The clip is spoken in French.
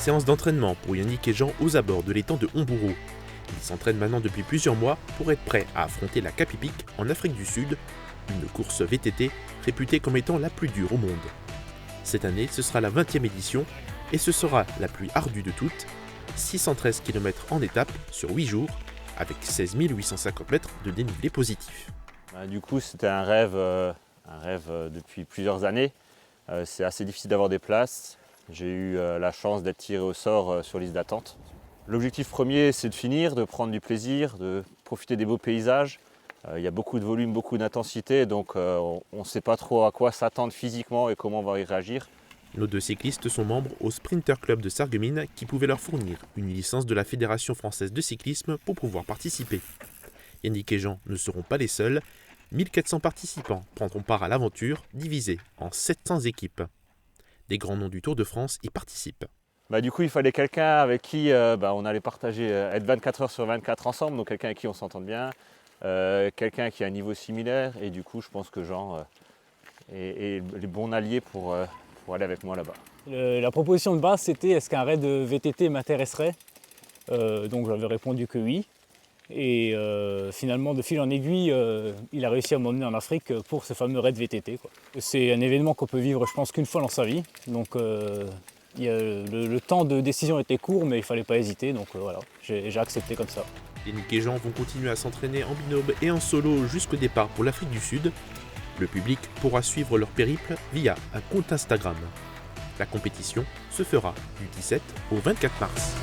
Séance d'entraînement pour Yannick et Jean aux abords de l'étang de Homburo. Ils s'entraînent maintenant depuis plusieurs mois pour être prêts à affronter la Cape Epic en Afrique du Sud, une course VTT réputée comme étant la plus dure au monde. Cette année, ce sera la 20e édition et ce sera la plus ardue de toutes, 613 km en étape sur 8 jours, avec 16 850 mètres de dénivelé positif. Du coup, c'était un rêve depuis plusieurs années. C'est assez difficile d'avoir des places. J'ai eu la chance d'être tiré au sort sur liste d'attente. L'objectif premier, c'est de finir, de prendre du plaisir, de profiter des beaux paysages. Il y a beaucoup de volume, beaucoup d'intensité, donc on ne sait pas trop à quoi s'attendre physiquement et comment on va y réagir. Nos deux cyclistes sont membres au Sprinter Club de Sarreguemines qui pouvait leur fournir une licence de la Fédération française de cyclisme pour pouvoir participer. Yannick et Jean ne seront pas les seuls. 1400 participants prendront part à l'aventure, divisée en 700 équipes. Des grands noms du Tour de France y participent. Du coup, il fallait quelqu'un avec qui on allait partager, être 24 heures sur 24 ensemble, donc quelqu'un avec qui on s'entende bien, quelqu'un qui a un niveau similaire, et du coup, je pense que Jean est les bons alliés pour aller avec moi là-bas. La proposition de base, c'était est-ce qu'un raid VTT m'intéresserait, donc j'avais répondu que oui. Et finalement, de fil en aiguille, il a réussi à m'emmener en Afrique pour ce fameux raid VTT, quoi. C'est un événement qu'on peut vivre, je pense, qu'une fois dans sa vie. Donc le temps de décision était court, mais il ne fallait pas hésiter. Donc voilà, j'ai accepté comme ça. Yannick et Jean vont continuer à s'entraîner en binôme et en solo jusqu'au départ pour l'Afrique du Sud. Le public pourra suivre leur périple via un compte Instagram. La compétition se fera du 17 au 24 mars.